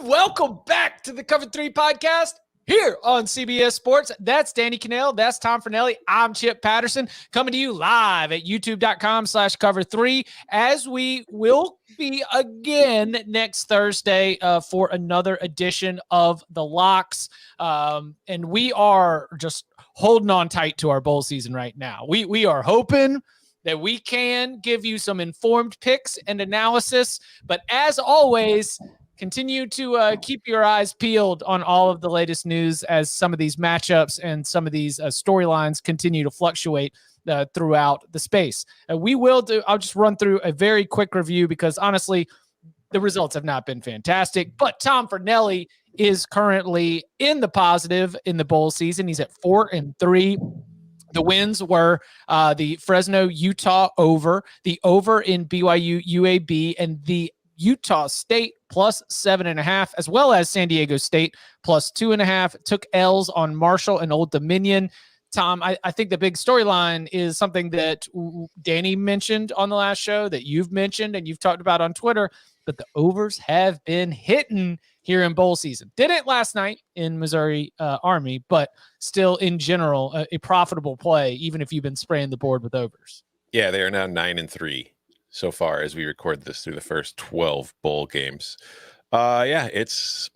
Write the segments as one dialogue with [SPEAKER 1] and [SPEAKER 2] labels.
[SPEAKER 1] Welcome back to the Cover 3 podcast here on CBS Sports. That's Danny Cannell. That's Tom Fornelli. I'm Chip Patterson coming to you live at youtube.com/cover3 as we will be again next Thursday for another edition of The Locks. And we are just holding on tight to our bowl season right now. We are hoping that we can give you some informed picks and analysis. But as always, continue to keep your eyes peeled on all of the latest news as some of these matchups and some of these storylines continue to fluctuate throughout the space. I'll just run through a very quick review because honestly, the results have not been fantastic. But Tom Fornelli is currently in the positive in the bowl season. He's at 4-3. The wins were the Fresno Utah over, the over in BYU UAB, and the Utah State plus 7.5, as well as San Diego State plus 2.5. Took L's on Marshall and Old Dominion. Tom, I think the big storyline is something that Danny mentioned on the last show, that you've mentioned and you've talked about on Twitter, but the overs have been hitting here in bowl season. Didn't last night in Missouri Army, but still in general, a profitable play, even if you've been spraying the board with overs.
[SPEAKER 2] Yeah, they are now 9-3 so far as we record this through the first 12 bowl games. It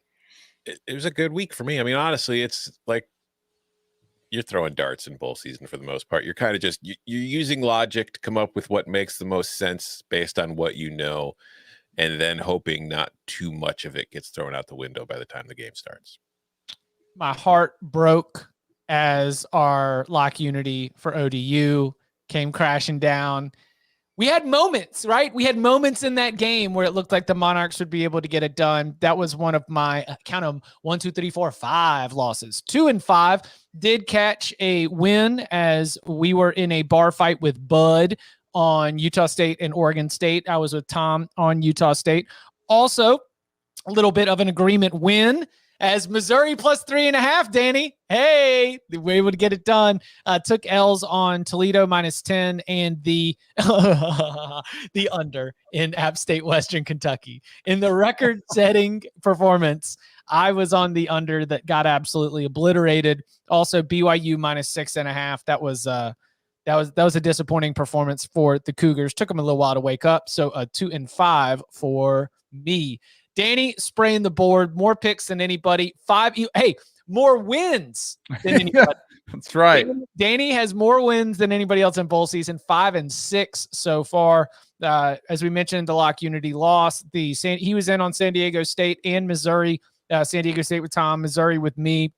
[SPEAKER 2] was a good week for me. I mean, honestly, it's like you're throwing darts in bowl season for the most part. You're kind of just you're using logic to come up with what makes the most sense based on what you know, and then hoping not too much of it gets thrown out the window by the time the game starts.
[SPEAKER 1] My heart broke as our lock unity for ODU came crashing down. We had moments, right? We had moments in that game where it looked like the Monarchs would be able to get it done. That was one of my, count them, 1, 2, 3, 4, 5 losses. 2-5 did catch a win as we were in a bar fight with Bud on Utah State and Oregon State. I was with Tom on Utah State. Also, a little bit of an agreement win as Missouri plus 3.5, Danny. Hey, we were able to get it done. Took L's on Toledo minus 10 and the the under in App State, Western Kentucky. In the record-setting performance, I was on the under that got absolutely obliterated. Also, BYU minus 6.5. That was a disappointing performance for the Cougars. Took them a little while to wake up. So 2-5 for me. Danny spraying the board, more picks than anybody. More wins than anybody.
[SPEAKER 3] That's right.
[SPEAKER 1] Danny has more wins than anybody else in bowl season, 5-6 so far. As we mentioned, the Lock Unity lost. He was in on San Diego State and Missouri. San Diego State with Tom, Missouri with me.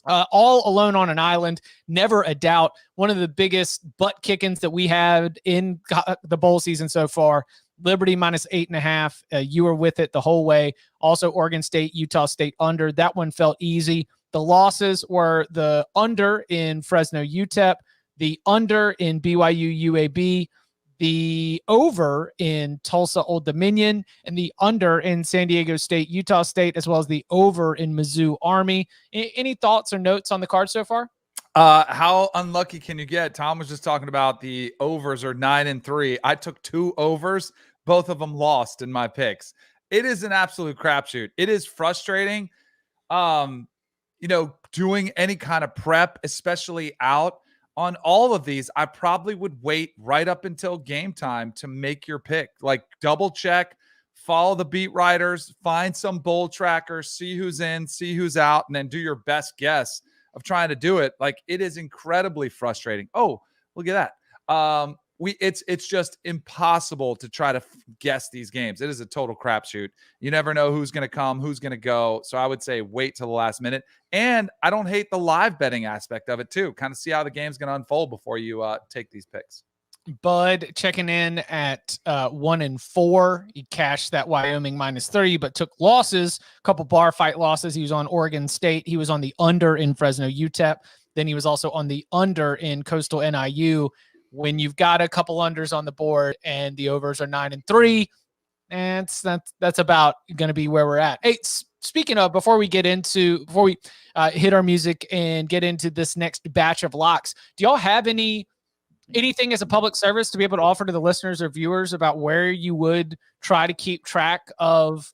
[SPEAKER 1] All alone on an island, never a doubt. One of the biggest butt kickings that we had in the bowl season so far. Liberty minus 8.5. You were with it the whole way. Also, Oregon State, Utah State under. That one felt easy. The losses were the under in Fresno UTEP, the under in BYU UAB, the over in Tulsa Old Dominion, and the under in San Diego State, Utah State, as well as the over in Mizzou Army. Any thoughts or notes on the card so far?
[SPEAKER 3] How unlucky can you get? Tom was just talking about the overs are 9-3. I took 2 overs. Both of them lost in my picks. It is an absolute crapshoot. It is frustrating. Doing any kind of prep, especially out on all of these, I probably would wait right up until game time to make your pick. Like double check, follow the beat writers, find some bowl trackers, see who's in, see who's out, and then do your best guess of trying to do it. Like, it is incredibly frustrating. Oh, look at that. It's just impossible to try to guess these games. It is a total crapshoot. You never know who's going to come, who's going to go. So I would say wait till the last minute. And I don't hate the live betting aspect of it too. Kind of see how the game's going to unfold before you take these picks.
[SPEAKER 1] Bud checking in at 1-4. He cashed that Wyoming minus 3, but took losses, a couple bar fight losses. He was on Oregon State. He was on the under in Fresno UTEP. Then he was also on the under in Coastal NIU. When you've got a couple unders on the board and the overs are 9-3, and that's about going to be where we're at. Hey, speaking of, before we hit our music and get into this next batch of locks, do y'all have anything as a public service to be able to offer to the listeners or viewers about where you would try to keep track of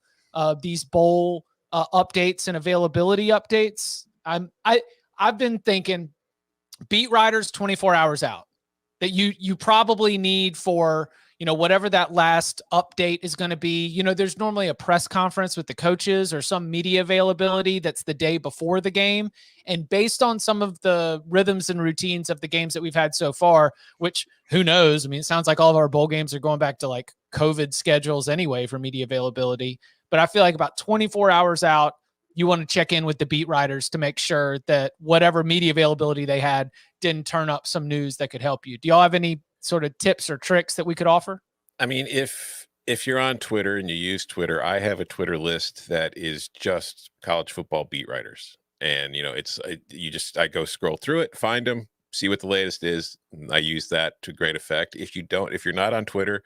[SPEAKER 1] these bowl updates and availability updates. I've been thinking beat writers 24 hours out that you probably need for, whatever that last update is going to be. There's normally a press conference with the coaches or some media availability that's the day before the game. And based on some of the rhythms and routines of the games that we've had so far, which who knows? I mean, it sounds like all of our bowl games are going back to like COVID schedules anyway for media availability. But I feel like about 24 hours out, you want to check in with the beat writers to make sure that whatever media availability they had didn't turn up some news that could help you. Do y'all have any sort of tips or tricks that we could offer?
[SPEAKER 2] I mean, if you're on Twitter and you use Twitter, I have a Twitter list that is just college football beat writers. And, I go scroll through it, find them, see what the latest is. I use that to great effect. If you're not on Twitter,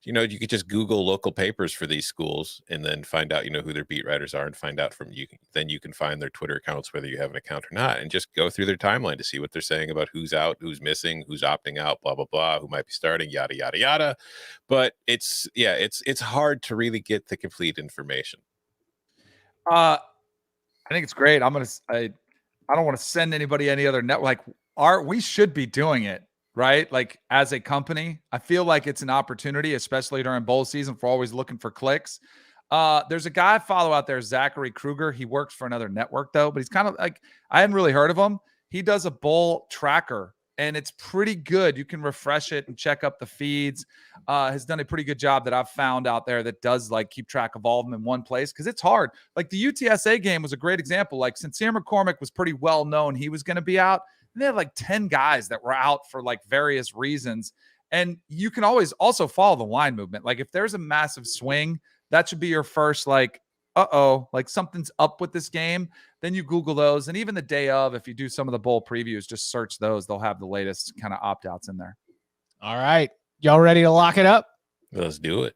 [SPEAKER 2] you could just Google local papers for these schools and then find out, who their beat writers are and find out from you. Then you can find their Twitter accounts, whether you have an account or not, and just go through their timeline to see what they're saying about who's out, who's missing, who's opting out, blah, blah, blah, who might be starting, yada, yada, yada. But it's hard to really get the complete information.
[SPEAKER 3] I think it's great. I don't want to send anybody any other network. We should be doing it. Right? Like as a company, I feel like it's an opportunity, especially during bowl season, for always looking for clicks. There's a guy I follow out there, Zachary Kruger. He works for another network though, but he's kind of like, I hadn't really heard of him. He does a bowl tracker and it's pretty good. You can refresh it and check up the feeds. Has done a pretty good job that I've found out there that does like keep track of all of them in one place. Cause it's hard. Like the UTSA game was a great example. Like Sincere McCormick was pretty well known. He was going to be out. They had like 10 guys that were out for like various reasons. And you can always also follow the line movement. Like if there's a massive swing, that should be your first like, like something's up with this game. Then you Google those. And even the day of, if you do some of the bowl previews, just search those. They'll have the latest kind of opt-outs in there.
[SPEAKER 1] All right. Y'all ready to lock it up?
[SPEAKER 2] Let's do it.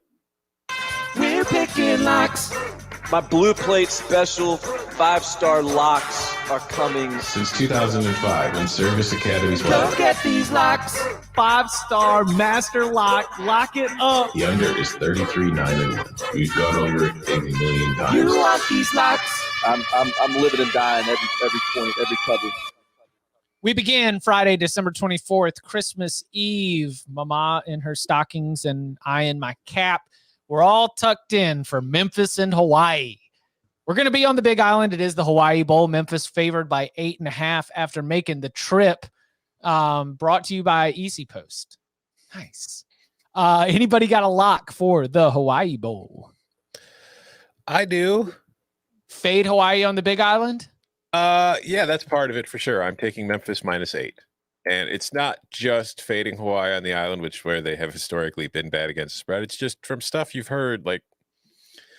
[SPEAKER 1] We're picking locks.
[SPEAKER 4] My blue plate special 5-star locks are coming.
[SPEAKER 5] Since 2005, when Service Academy's
[SPEAKER 1] Go get these locks. 5-star master lock. Lock it up.
[SPEAKER 5] The under is 33-9-1. We've gone over it a million times.
[SPEAKER 1] You want these locks?
[SPEAKER 4] I'm living and dying every point, every cover.
[SPEAKER 1] We began Friday, December 24th, Christmas Eve. Mama in her stockings and I in my cap. We're all tucked in for Memphis and Hawaii. We're going to be on the Big Island. It is the Hawai'i Bowl. Memphis favored by 8.5 after making the trip. Brought to you by Easy Post. Nice. Anybody got a lock for the Hawai'i Bowl?
[SPEAKER 2] I do.
[SPEAKER 1] Fade Hawaii on the Big Island?
[SPEAKER 2] Yeah, that's part of it for sure. I'm taking Memphis -8. And it's not just fading Hawaii on the island, where they have historically been bad against the spread. It's just from stuff you've heard, like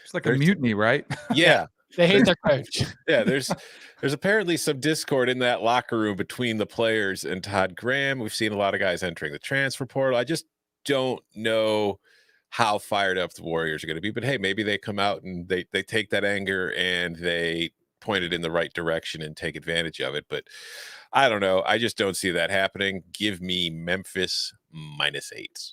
[SPEAKER 3] it's like a mutiny, right?
[SPEAKER 2] Yeah.
[SPEAKER 1] They hate their coach.
[SPEAKER 2] Yeah, there's apparently some discord in that locker room between the players and Todd Graham. We've seen a lot of guys entering the transfer portal. I just don't know how fired up the Warriors are going to be. But hey, maybe they come out and they take that anger and they point it in the right direction and take advantage of it. But I don't know. I just don't see that happening. Give me Memphis -8.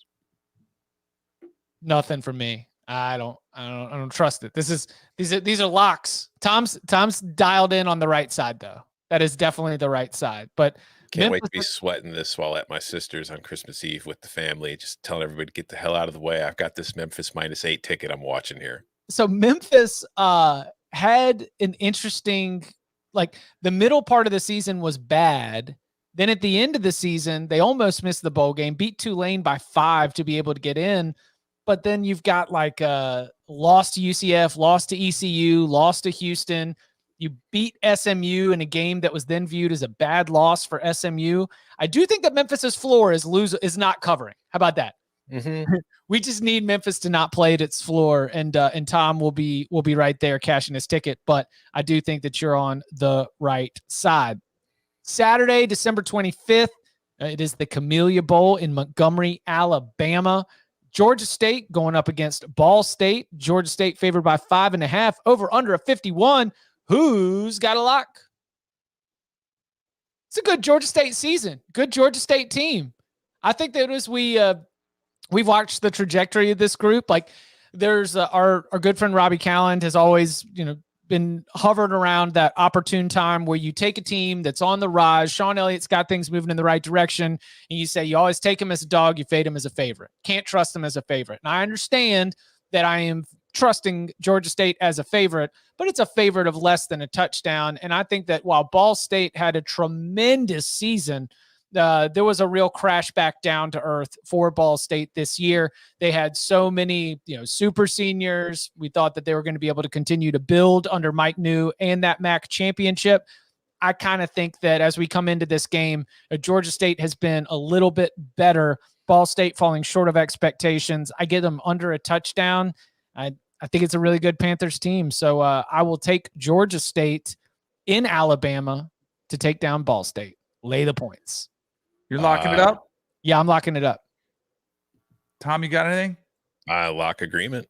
[SPEAKER 1] Nothing for me. I don't trust it. These are locks. Tom's dialed in on the right side though. That is definitely the right side. But
[SPEAKER 2] can't wait to be sweating this while at my sister's on Christmas Eve with the family, just telling everybody to get the hell out of the way. I've got this Memphis -8 ticket I'm watching here.
[SPEAKER 1] So Memphis had an interesting, like the middle part of the season was bad. Then at the end of the season, they almost missed the bowl game, beat Tulane by 5 to be able to get in. But then you've got like lost to UCF, lost to ECU, lost to Houston. You beat SMU in a game that was then viewed as a bad loss for SMU. I do think that Memphis's floor is not covering. How about that?
[SPEAKER 2] Mm-hmm.
[SPEAKER 1] We just need Memphis to not play at its floor, and Tom will be right there cashing his ticket. But I do think that you're on the right side. Saturday, December 25th, it is the Camellia Bowl in Montgomery, Alabama. Georgia State going up against Ball State. Georgia State favored by 5.5, over under a 51. Who's got a lock? It's a good Georgia State season. Good Georgia State team. I think that as we've watched the trajectory of this group, like there's our good friend Robbie Calland has always, been hovered around that opportune time where you take a team that's on the rise. Sean Elliott's got things moving in the right direction, and you say you always take him as a dog, you fade him as a favorite. Can't trust him as a favorite. And I understand that I am trusting Georgia State as a favorite, but it's a favorite of less than a touchdown. And I think that while Ball State had a tremendous season, there was a real crash back down to earth for Ball State this year. They had so many, super seniors. We thought that they were going to be able to continue to build under Mike New and that MAC championship. I kind of think that as we come into this game, Georgia State has been a little bit better. Ball State falling short of expectations. I get them under a touchdown. I think it's a really good Panthers team. So I will take Georgia State in Alabama to take down Ball State. Lay the points.
[SPEAKER 3] You're locking it up?
[SPEAKER 1] Yeah, I'm locking it up.
[SPEAKER 3] Tom, you got anything?
[SPEAKER 2] Lock agreement.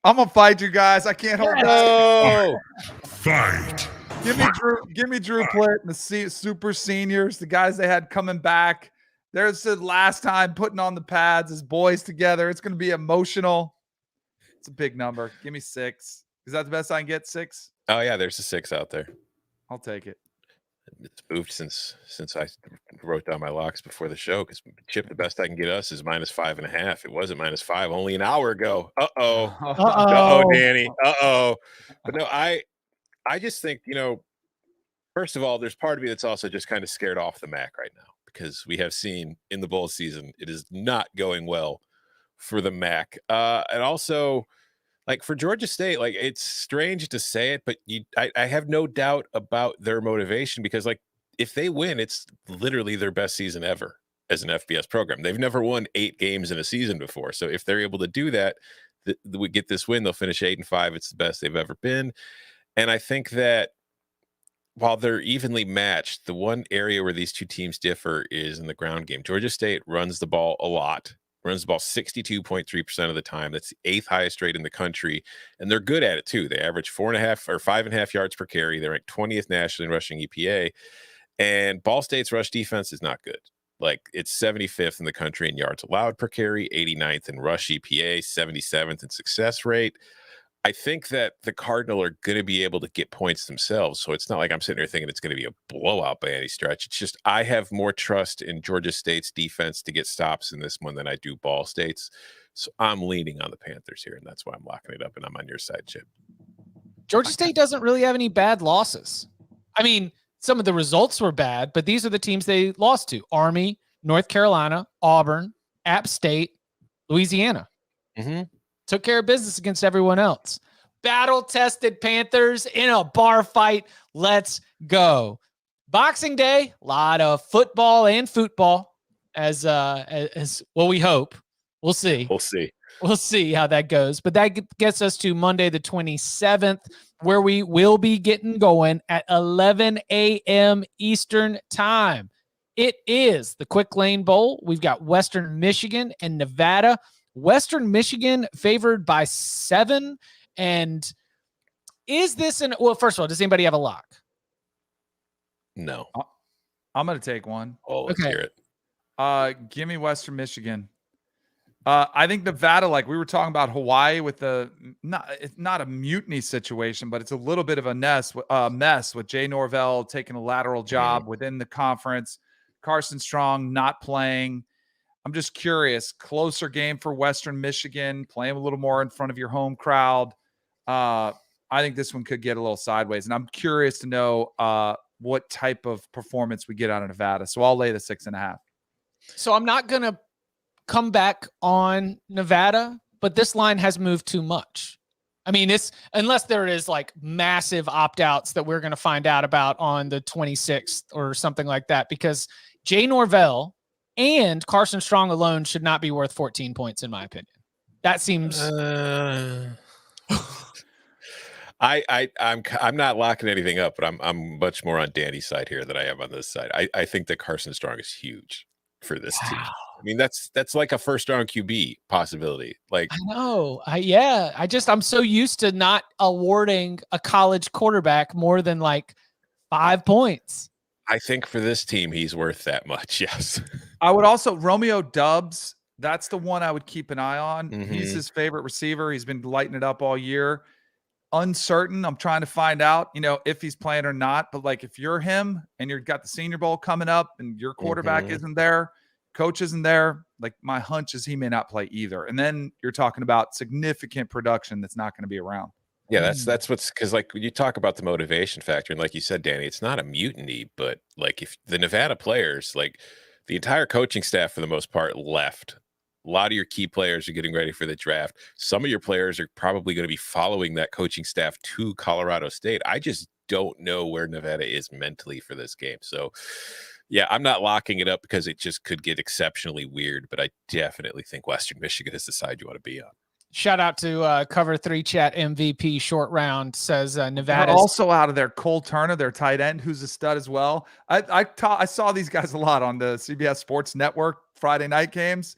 [SPEAKER 3] I'm gonna fight you guys. I can't hold
[SPEAKER 2] No.
[SPEAKER 5] Fight.
[SPEAKER 3] Give me Drew Plitt and the super seniors, the guys they had coming back. There's the last time putting on the pads as boys together. It's gonna be emotional. It's a big number. Give me 6. Is that the best I can get? 6?
[SPEAKER 2] Oh yeah, there's a 6 out there.
[SPEAKER 3] I'll take it.
[SPEAKER 2] It's moved since I wrote down my locks before the show, because Chip, the best I can get us is -5.5. It wasn't -5 only an hour ago. Uh-oh, Danny. But no, I just think, first of all, there's part of me that's also just kind of scared off the MAC right now, because we have seen in the bowl season it is not going well for the MAC. And also, like, for Georgia State, like, it's strange to say it, but I have no doubt about their motivation, because, like, if they win, it's literally their best season ever as an FBS program. They've never won 8 games in a season before. So if they're able to do that, we get this win, they'll finish 8-5. It's the best they've ever been. And I think that while they're evenly matched, the one area where these two teams differ is in the ground game. Georgia State runs the ball a lot. Runs the ball 62.3% of the time. That's the 8th highest rate in the country. And they're good at it too. They average 4.5 or 5.5 yards per carry. They're ranked 20th nationally in rushing EPA. And Ball State's rush defense is not good. Like, it's 75th in the country in yards allowed per carry, 89th in rush EPA, 77th in success rate. I think that the Cardinal are going to be able to get points themselves. So it's not like I'm sitting here thinking it's going to be a blowout by any stretch. It's just I have more trust in Georgia State's defense to get stops in this one than I do Ball State's. So I'm leaning on the Panthers here, and that's why I'm locking it up, and I'm on your side, Chip.
[SPEAKER 1] Georgia State doesn't really have any bad losses. I mean, some of the results were bad, but these are the teams they lost to: Army, North Carolina, Auburn, App State, Louisiana.
[SPEAKER 2] Mm-hmm.
[SPEAKER 1] Took care of business against everyone else. Battle-tested Panthers in a bar fight. Let's go. Boxing Day, a lot of football and football, as well, we hope. We'll see. We'll see how that goes. But that gets us to Monday the 27th, where we will be getting going at 11 a.m. Eastern time. It is the Quick Lane Bowl. We've got Western Michigan and Nevada. Western Michigan favored by 7. And is this well, first of all, does anybody have a lock?
[SPEAKER 2] No.
[SPEAKER 3] I'm going to take one.
[SPEAKER 2] Oh, let's hear it.
[SPEAKER 3] Give me Western Michigan. I think Nevada, like we were talking about Hawaii with it's not a mutiny situation, but it's a little bit of a mess with Jay Norvell taking a lateral job within the conference. Carson Strong not playing. I'm just curious. Closer game for Western Michigan, playing a little more in front of your home crowd. I think this one could get a little sideways, and I'm curious to know what type of performance we get out of Nevada. So I'll lay the 6.5.
[SPEAKER 1] So I'm not going to come back on Nevada, but this line has moved too much. I mean, unless there is like massive opt-outs that we're going to find out about on the 26th or something like that, because Jay Norvell and Carson Strong alone should not be worth 14 points, in my opinion. That seems.
[SPEAKER 2] I'm not locking anything up, but I'm much more on Danny's side here than I am on this side. I think that Carson Strong is huge for this team. I mean, that's like a first round QB possibility. Like,
[SPEAKER 1] I know. I'm so used to not awarding a college quarterback more than like 5 points.
[SPEAKER 2] I think for this team, he's worth that much. Yes.
[SPEAKER 3] I would also Romeo Doubs That's the one I would keep an eye on. He's his favorite receiver. He's been lighting it up all year. Uncertain. I'm trying to find out, if he's playing or not. But like, if you're him and you've got the Senior Bowl coming up and your quarterback isn't there, coach isn't there, like my hunch is he may not play either. And then you're talking about significant production that's not going to be around.
[SPEAKER 2] Yeah, that's what's, because like when you talk about the motivation factor, and like you said, Danny, it's not a mutiny, but like if the Nevada players, like the entire coaching staff for the most part left. A lot of your key players are getting ready for the draft. Some of your players are probably going to be following that coaching staff to Colorado State. I just don't know where Nevada is mentally for this game. So, yeah, I'm not locking it up because it just could get exceptionally weird, but I definitely think Western Michigan is the side you want to be on.
[SPEAKER 1] Shout out to Cover 3 Chat MVP short round says Nevada.
[SPEAKER 3] Also out of there, Cole Turner, their tight end, who's a stud as well. I saw these guys a lot on the CBS Sports Network Friday night games.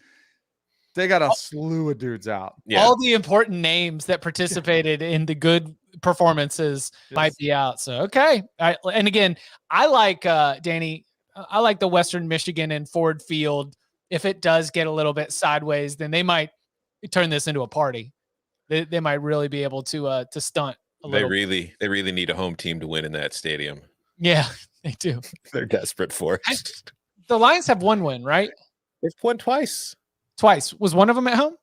[SPEAKER 3] They got a slew of dudes out.
[SPEAKER 1] Yeah. All the important names that participated in the good performances might be out. So, okay. And again, I like, Danny, I like the Western Michigan and Ford Field. If it does get a little bit sideways, then they might turn this into a party. They might really be able to stunt a little.
[SPEAKER 2] They really need a home team to win in that stadium.
[SPEAKER 1] Yeah, they do.
[SPEAKER 2] They're desperate for it.
[SPEAKER 1] The Lions have one win, right?
[SPEAKER 2] They've won twice.
[SPEAKER 1] Was one of them at home?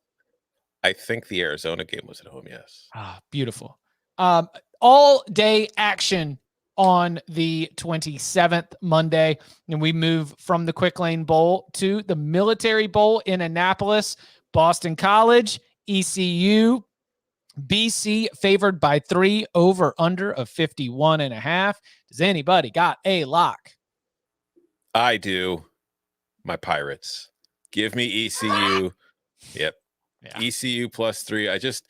[SPEAKER 2] I think the Arizona game was at home, yes.
[SPEAKER 1] Ah, beautiful. All day action on the 27th, Monday. And we move from the Quick Lane Bowl to the Military Bowl in Annapolis. Boston College, ECU, BC favored by 3, over under of 51.5. Does anybody got a lock?
[SPEAKER 2] I do. My Pirates. Give me ECU. Yep. Yeah. ECU +3.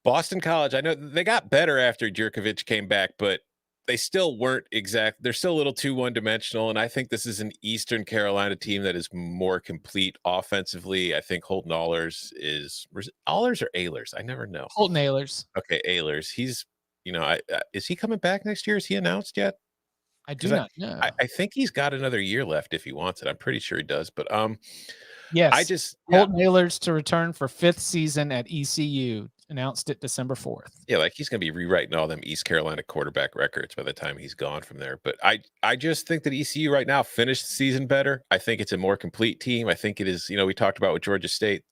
[SPEAKER 2] Boston College, I know they got better after Jerkovich came back, but they still weren't exact. They're still a little too one-dimensional, and I think this is an Eastern Carolina team that is more complete offensively. I think Holton Ahlers is Ahlers or Ahlers? I never know.
[SPEAKER 1] Holton Ahlers.
[SPEAKER 2] Okay, Ahlers. He's, is he coming back next year? Is he announced yet?
[SPEAKER 1] I do not know.
[SPEAKER 2] I think he's got another year left if he wants it. I'm pretty sure he does. But
[SPEAKER 1] yes, Holton Ahlers to return for 5th season at ECU. Announced it December 4th.
[SPEAKER 2] Yeah, like he's going to be rewriting all them East Carolina quarterback records by the time he's gone from there. But I just think that ECU right now finished the season better. I think it's a more complete team. I think it is, we talked about with Georgia State.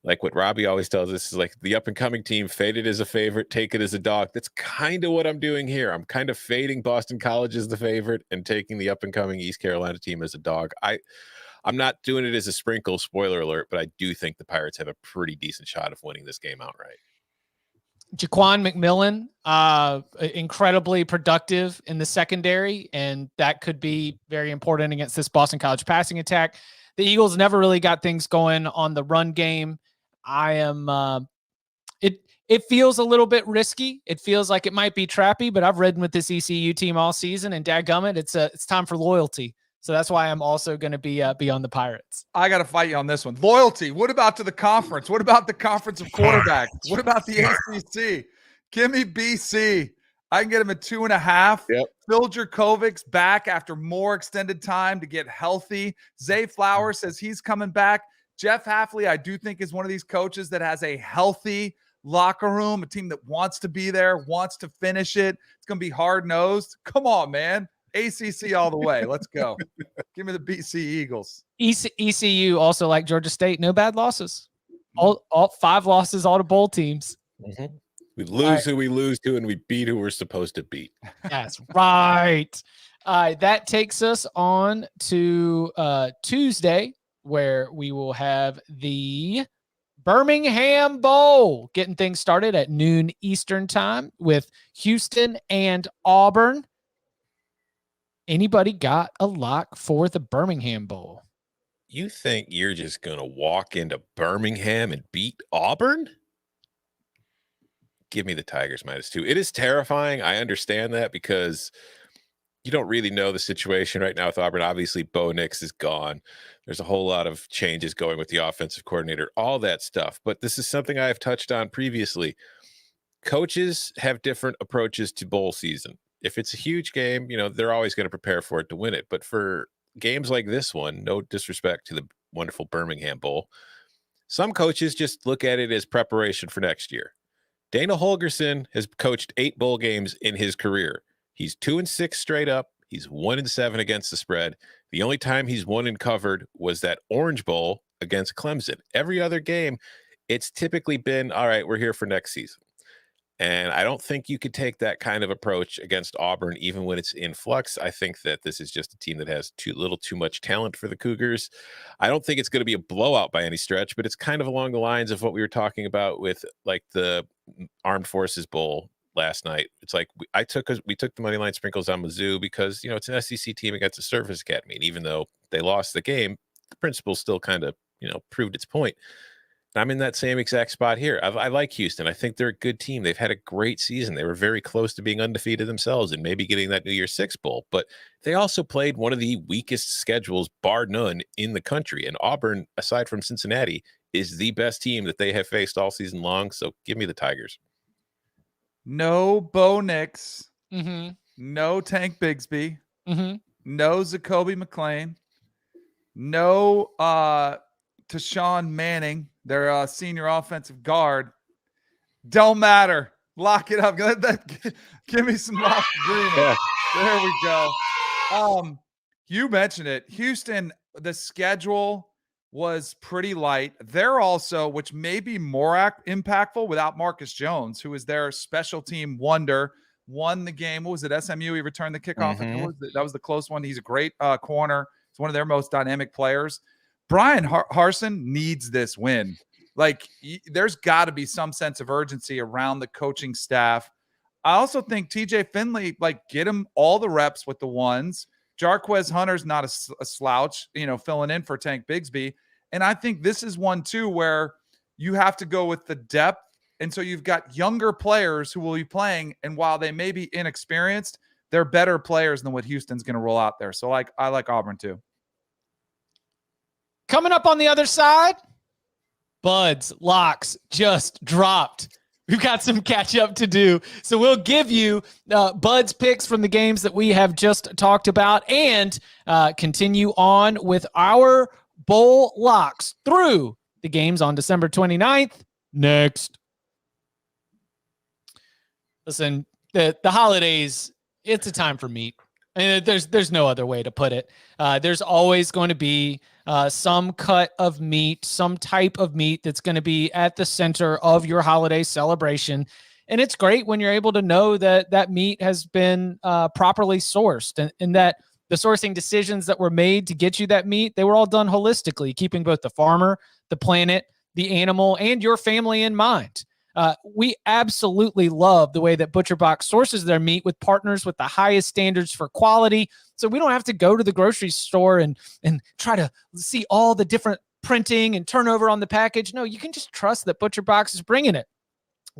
[SPEAKER 2] Like what Robbie always tells us is like the up-and-coming team, faded as a favorite, take it as a dog. That's kind of what I'm doing here. I'm kind of fading Boston College as the favorite and taking the up-and-coming East Carolina team as a dog. I'm not doing it as a sprinkle, spoiler alert, but I do think the Pirates have a pretty decent shot of winning this game outright.
[SPEAKER 1] Jaquan McMillan, incredibly productive in the secondary, and that could be very important against this Boston College passing attack. The Eagles never really got things going on the run game. It feels a little bit risky. It feels like it might be trappy, but I've ridden with this ECU team all season, and dadgummit, it's time for loyalty. So that's why I'm also going to be on the Pirates.
[SPEAKER 3] I got to fight you on this one. Loyalty. What about to the conference? What about the conference of quarterbacks? What about the ACC? Give me BC. I can get him at 2.5.
[SPEAKER 2] Yep.
[SPEAKER 3] Phil Jurkovic's back after more extended time to get healthy. Zay Flowers says he's coming back. Jeff Hafley, I do think, is one of these coaches that has a healthy locker room, a team that wants to be there, wants to finish it. It's going to be hard-nosed. Come on, man. ACC all the way. Let's go. Give me the BC Eagles.
[SPEAKER 1] ECU also, like Georgia State, no bad losses. All 5 losses, all to bowl teams.
[SPEAKER 2] Mm-hmm. We lose who we lose to, and we beat who we're supposed to beat.
[SPEAKER 1] That's right. That takes us on to Tuesday, where we will have the Birmingham Bowl getting things started at noon Eastern time with Houston and Auburn. Anybody got a lock for the Birmingham Bowl?
[SPEAKER 2] You think you're just going to walk into Birmingham and beat Auburn? Give me the Tigers -2. It is terrifying. I understand that because you don't really know the situation right now with Auburn. Obviously, Bo Nix is gone. There's a whole lot of changes going with the offensive coordinator, all that stuff. But this is something I've touched on previously. Coaches have different approaches to bowl season. If it's a huge game, they're always going to prepare for it to win it. But for games like this one, no disrespect to the wonderful Birmingham Bowl. Some coaches just look at it as preparation for next year. Dana Holgerson has coached 8 bowl games in his career. He's 2-6 straight up. He's 1-7 against the spread. The only time he's won and covered was that Orange Bowl against Clemson. Every other game, it's typically been, all right, we're here for next season. And I don't think you could take that kind of approach against Auburn, even when it's in flux. I think that this is just a team that has too much talent for the Cougars. I don't think it's going to be a blowout by any stretch, but it's kind of along the lines of what we were talking about with like the Armed Forces Bowl last night. It's like we took the money line sprinkles on Mizzou because, you know, it's an SEC team against a Service Academy. And even though they lost the game, the principle still kind of, you know, proved its point. I'm in that same exact spot here. I like Houston. I think they're a good team. They've had a great season. They were very close to being undefeated themselves and maybe getting that New Year's Six Bowl. But they also played one of the weakest schedules, bar none, in the country. And Auburn, aside from Cincinnati, is the best team that they have faced all season long. So give me the Tigers.
[SPEAKER 3] No Bo Nix.
[SPEAKER 1] Mm-hmm.
[SPEAKER 3] No Tank Bigsby.
[SPEAKER 1] Mm-hmm.
[SPEAKER 3] No Zacoby McClain. No Tashawn Manning, their senior offensive guard. Don't matter. Lock it up. Give me some lock agreement.
[SPEAKER 2] Yeah.
[SPEAKER 3] There we go. You mentioned it. Houston, the schedule was pretty light. They're also, which may be more impactful without Marcus Jones, who is their special team wonder, won the game. What was it? SMU. He returned the kickoff.
[SPEAKER 2] Mm-hmm.
[SPEAKER 3] That was the close one. He's a great corner. He's one of their most dynamic players. Brian Harsin needs this win. Like, there's got to be some sense of urgency around the coaching staff. I also think TJ Finley, like, get him all the reps with the ones. Jarquez Hunter's not a slouch, you know, filling in for Tank Bigsby. And I think this is one, too, where you have to go with the depth. And so you've got younger players who will be playing. And while they may be inexperienced, they're better players than what Houston's going to roll out there. So, like, I like Auburn, too.
[SPEAKER 1] Coming up on the other side, Bud's locks just dropped. We've got some catch up to do. So we'll give you Bud's picks from the games that we have just talked about and continue on with our bowl locks through the games on December 29th. Next. Listen, the holidays, it's a time for meat. I mean, there's no other way to put it. There's always going to be some cut of meat, some type of meat that's going to be at the center of your holiday celebration. And it's great when you're able to know that that meat has been properly sourced and that the sourcing decisions that were made to get you that meat, they were all done holistically, keeping both the farmer, the planet, the animal, and your family in mind. We absolutely love the way that ButcherBox sources their meat with partners with the highest standards for quality. So we don't have to go to the grocery store and try to see all the different printing and turnover on the package. No, you can just trust that ButcherBox is bringing it.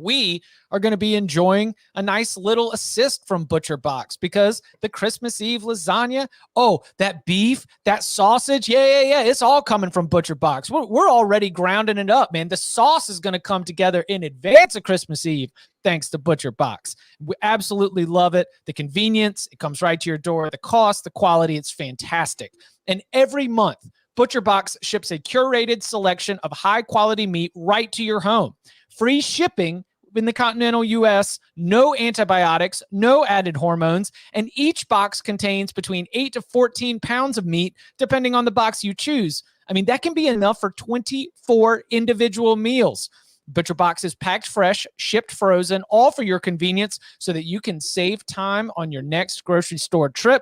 [SPEAKER 1] We are going to be enjoying a nice little assist from ButcherBox because the Christmas Eve lasagna, oh, that beef, that sausage, yeah, it's all coming from ButcherBox. We're already grounding it up, man. The sauce is going to come together in advance of Christmas Eve thanks to ButcherBox. We absolutely love it. The convenience, it comes right to your door. The cost, the quality, it's fantastic. And every month, ButcherBox ships a curated selection of high-quality meat right to your home. Free shipping in the continental U.S., no antibiotics, no added hormones, and each box contains between 8 to 14 pounds of meat, depending on the box you choose. I mean, that can be enough for 24 individual meals. ButcherBox is packed fresh, shipped frozen, all for your convenience so that you can save time on your next grocery store trip.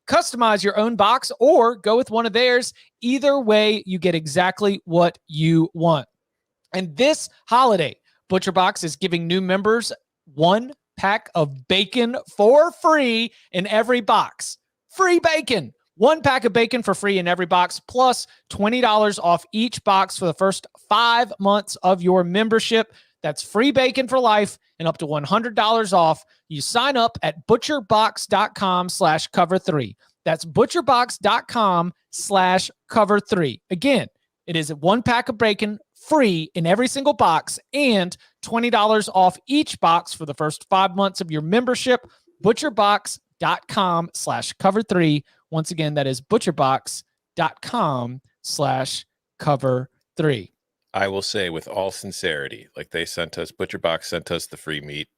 [SPEAKER 1] Customize your own box or go with one of theirs. Either way, you get exactly what you want. And this holiday, ButcherBox is giving new members 1 pack of bacon for free in every box. Free bacon. 1 pack of bacon for free in every box, plus $20 off each box for the first 5 months of your membership. That's free bacon for life and up to $100 off. You sign up at butcherbox.com/cover3. That's butcherbox.com/cover3. Again, it is 1 pack of bacon free in every single box and $20 off each box for the first 5 months of your membership. Butcherbox.com/cover3. Once again, that is butcherbox.com/cover3. cover 3.
[SPEAKER 2] I will say with all sincerity, like ButcherBox sent us the free meat,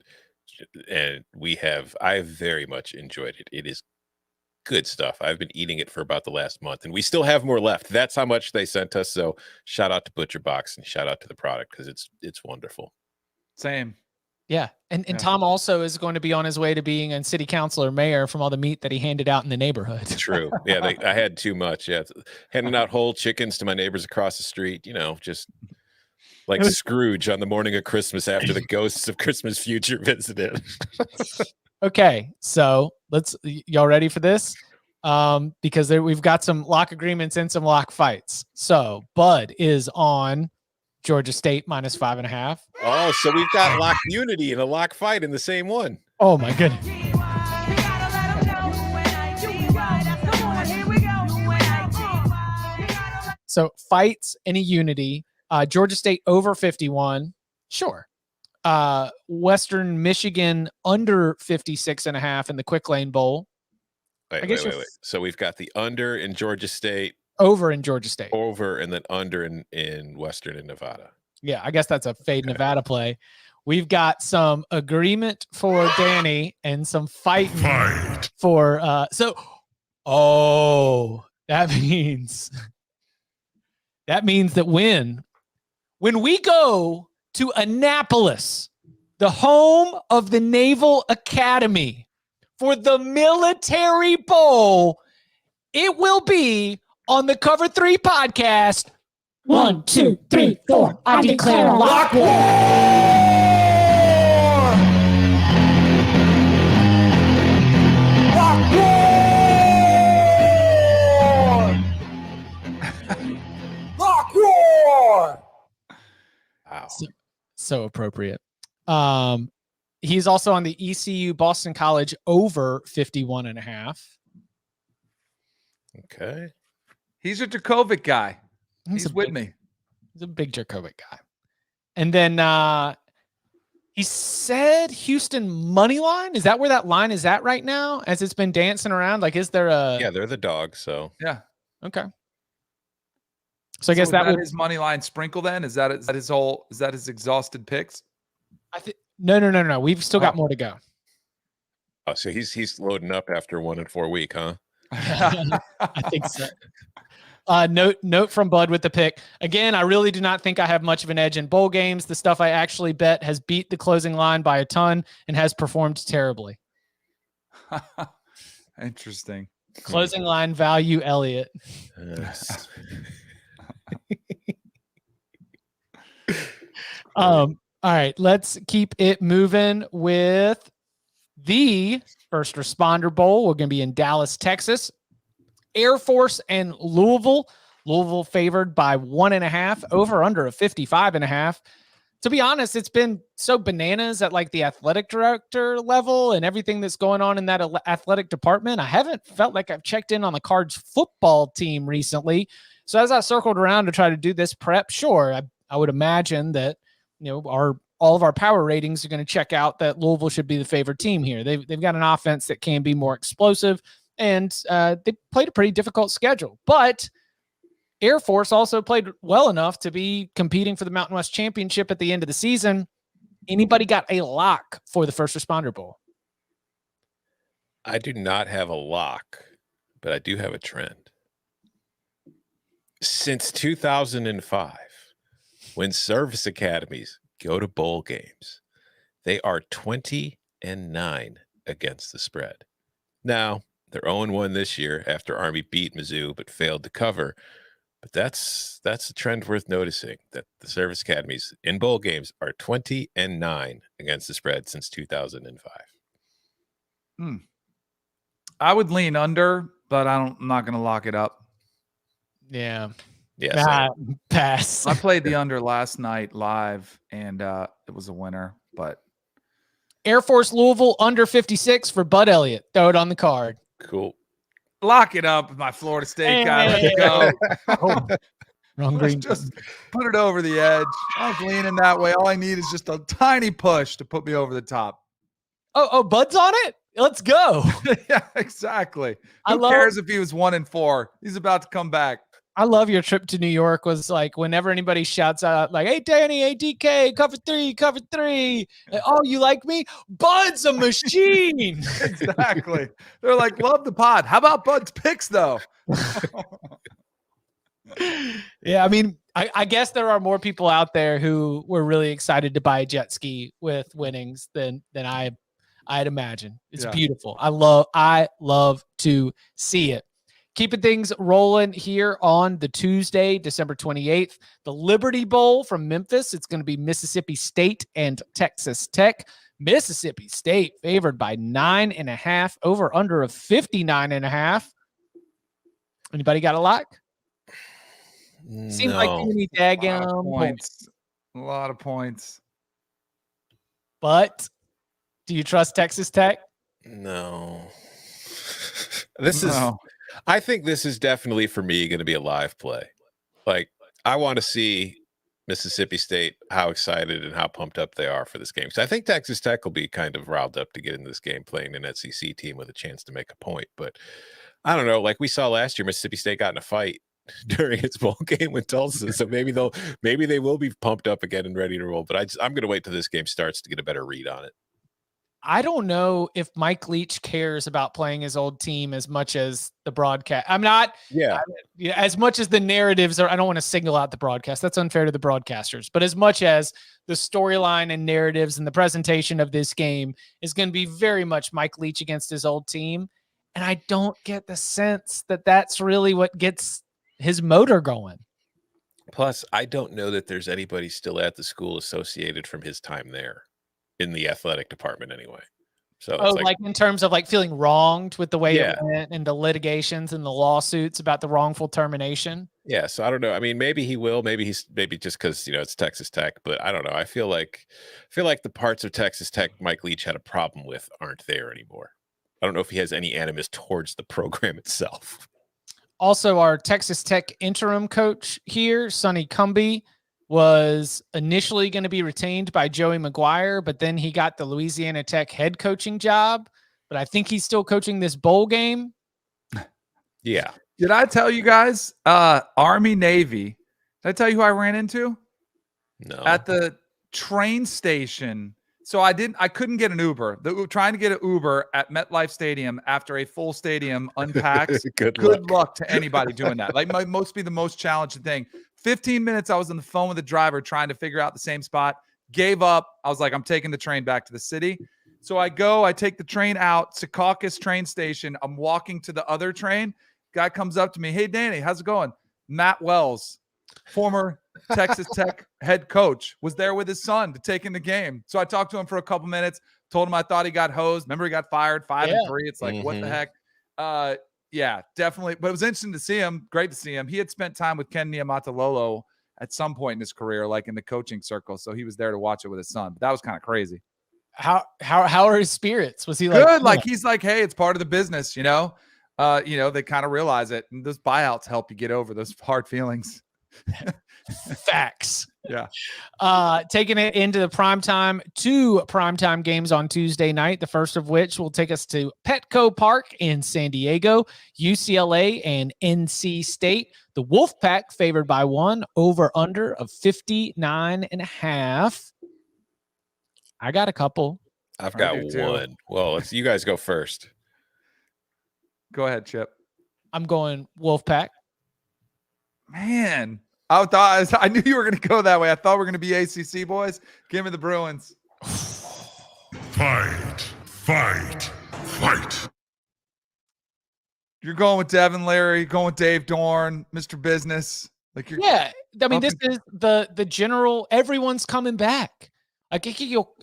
[SPEAKER 2] and I very much enjoyed it. It is good stuff. I've been eating it for about the last month, and we still have more left. That's how much they sent us. So shout out to ButcherBox and shout out to the product because it's wonderful.
[SPEAKER 3] Same.
[SPEAKER 1] Yeah. And Tom also is going to be on his way to being a city councilor mayor from all the meat that he handed out in the neighborhood.
[SPEAKER 2] True. Yeah, I had too much. Yeah, handing out whole chickens to my neighbors across the street, just like Scrooge on the morning of Christmas after the ghosts of Christmas future visited.
[SPEAKER 1] Okay, so y'all ready for this? Because we've got some lock agreements and some lock fights. So Bud is on Georgia State -5.5.
[SPEAKER 2] Oh, so we've got lock unity and a lock fight in the same one.
[SPEAKER 1] Oh my goodness. So fights and a unity. Georgia State over 51. Sure. Western Michigan under 56.5 in the Quick Lane Bowl.
[SPEAKER 2] Wait. So we've got the under in Georgia State.
[SPEAKER 1] Over in Georgia State.
[SPEAKER 2] Over and then under in Western and Nevada.
[SPEAKER 1] Yeah, I guess that's a fade Nevada play. We've got some agreement for Danny and some fight for that means that when we go to Annapolis, the home of the Naval Academy, for the Military Bowl, it will be on the Cover 3 podcast.
[SPEAKER 6] 1, 2, 3, 4. I declare a lock war. Lock war. Lock war.
[SPEAKER 2] Wow.
[SPEAKER 1] So appropriate. He's also on the ECU Boston College over 51.5.
[SPEAKER 2] Okay.
[SPEAKER 3] He's a Djokovic guy. He's with me.
[SPEAKER 1] He's a big Djokovic guy. And then he said Houston money line. Is that where that line is at right now? As it's been dancing around, like, is there a?
[SPEAKER 2] Yeah, they're the dogs. So
[SPEAKER 3] yeah.
[SPEAKER 1] Okay. So I guess that
[SPEAKER 3] was his money line sprinkle. Then is that his exhausted picks?
[SPEAKER 1] I think no. We've still got more to go.
[SPEAKER 2] Oh, so he's loading up after 1 and 4 week, huh?
[SPEAKER 1] I think so. Note from Bud with the pick. Again, I really do not think I have much of an edge in bowl games. The stuff I actually bet has beat the closing line by a ton and has performed terribly.
[SPEAKER 3] Interesting.
[SPEAKER 1] Closing line value, Elliott. All right, let's keep it moving with the First Responder Bowl. We're going to be in Dallas, Texas. Air Force and Louisville. Louisville favored by 1.5, over under a 55.5. To be honest, it's been so bananas at like the athletic director level and everything that's going on in that athletic department. I haven't felt like I've checked in on the Cards football team recently. So as I circled around to try to do this prep, sure, I would imagine that, all of our power ratings are going to check out that Louisville should be the favorite team here. They've got an offense that can be more explosive, and they played a pretty difficult schedule. But Air Force also played well enough to be competing for the Mountain West Championship at the end of the season. Anybody got a lock for the First Responder Bowl?
[SPEAKER 2] I do not have a lock, but I do have a trend. Since 2005, when service academies go to bowl games, they are 20-9 against the spread. Now, they're 0-1 this year after Army beat Mizzou but failed to cover. But that's a trend worth noticing, that the service academies in bowl games are 20-9 against the spread since 2005.
[SPEAKER 3] I would lean under, but I'm not going to lock it up.
[SPEAKER 1] Yeah.
[SPEAKER 2] Yeah.
[SPEAKER 1] Pass.
[SPEAKER 3] I played the under last night live, and it was a winner. But
[SPEAKER 1] Air Force Louisville under 56 for Bud Elliott. Throw it on the card.
[SPEAKER 2] Cool.
[SPEAKER 3] Lock it up with my Florida State guy. Let's go.
[SPEAKER 1] Wrong green.
[SPEAKER 3] Just put it over the edge. I was leaning that way. All I need is just a tiny push to put me over the top.
[SPEAKER 1] Oh, Bud's on it? Let's go.
[SPEAKER 3] Yeah, exactly. Who cares if he was 1 and 4? He's about to come back.
[SPEAKER 1] I love your trip to New York was like whenever anybody shouts out like, hey, Danny, hey, DK, cover three. Oh, you like me? Bud's a machine.
[SPEAKER 3] Exactly. They're like, love the pod. How about Bud's picks, though?
[SPEAKER 1] Yeah, I mean, I guess there are more people out there who were really excited to buy a jet ski with winnings than I'd imagine. It's beautiful. I love to see it. Keeping things rolling here on the Tuesday, December 28th, the Liberty Bowl from Memphis. It's going to be Mississippi State and Texas Tech. Mississippi State favored by 9.5, over under of 59.5. Anybody got a lock? Seems like too many daggum points.
[SPEAKER 3] A lot of points.
[SPEAKER 1] But do you trust Texas Tech?
[SPEAKER 2] No. I think this is definitely for me going to be a live play. Like, I want to see Mississippi State, how excited and how pumped up they are for this game. So I think Texas Tech will be kind of riled up to get in this game playing an SEC team with a chance to make a point. But I don't know. Like we saw last year, Mississippi State got in a fight during its bowl game with Tulsa. So maybe they will be pumped up again and ready to roll. But I'm going to wait till this game starts to get a better read on it.
[SPEAKER 1] I don't know if Mike Leach cares about playing his old team as much as the broadcast. I'm not. Yeah. As much as the narratives are, I don't want to single out the broadcast. That's unfair to the broadcasters. But as much as the storyline and narratives and the presentation of this game is going to be very much Mike Leach against his old team. And I don't get the sense that that's really what gets his motor going.
[SPEAKER 2] Plus, I don't know that there's anybody still at the school associated from his time there. In the athletic department anyway. So it's
[SPEAKER 1] like in terms of like feeling wronged with the way it went and the litigations and the lawsuits about the wrongful termination.
[SPEAKER 2] Yeah. So I don't know. I mean, maybe he will, maybe just because, it's Texas Tech, but I don't know. I feel like the parts of Texas Tech Mike Leach had a problem with aren't there anymore. I don't know if he has any animus towards the program itself.
[SPEAKER 1] Also, our Texas Tech interim coach here, Sonny Cumbie, was initially going to be retained by Joey McGuire, but then he got the Louisiana Tech head coaching job. But I think he's still coaching this bowl game.
[SPEAKER 2] Yeah.
[SPEAKER 3] Did I tell you guys, Army Navy? Did I tell you who I ran into?
[SPEAKER 2] No.
[SPEAKER 3] At the train station. So I couldn't get an Uber. Trying to get an Uber at MetLife Stadium after a full stadium unpacks. Good luck to anybody doing that. Like must be the most challenging thing. 15 minutes, I was on the phone with the driver trying to figure out the same spot. Gave up. I was like, I'm taking the train back to the city. So I take the train out to Secaucus train station. I'm walking to the other train. Guy comes up to me. Hey, Danny, how's it going? Matt Wells, former Texas Tech head coach, was there with his son to take in the game. So I talked to him for a couple minutes, told him I thought he got hosed. Remember, he got fired 5-3. It's like, what the heck? Yeah, definitely. But it was interesting to see him. Great to see him. He had spent time with Ken Niumatalolo at some point in his career, like in the coaching circle. So he was there to watch it with his son. But that was kind of crazy.
[SPEAKER 1] How are his spirits? Was he
[SPEAKER 3] good? Like he's like, hey, it's part of the business, they kind of realize it. And those buyouts help you get over those hard feelings.
[SPEAKER 1] Facts.
[SPEAKER 3] Yeah.
[SPEAKER 1] Taking it into the primetime, 2 primetime games on Tuesday night, the first of which will take us to Petco Park in San Diego, UCLA and NC State. The Wolfpack favored by 1, over under of 59.5. I got a couple.
[SPEAKER 2] I've got one. Well, you guys go first.
[SPEAKER 3] Go ahead, Chip.
[SPEAKER 1] I'm going Wolfpack.
[SPEAKER 3] Man, I knew you were going to go that way. I thought we were going to be ACC boys. Give me the Bruins.
[SPEAKER 5] Fight.
[SPEAKER 3] You're going with Devin Leary, going with Dave Dorn, Mr. Business.
[SPEAKER 1] Yeah. I mean, this is the general, everyone's coming back. Like Ike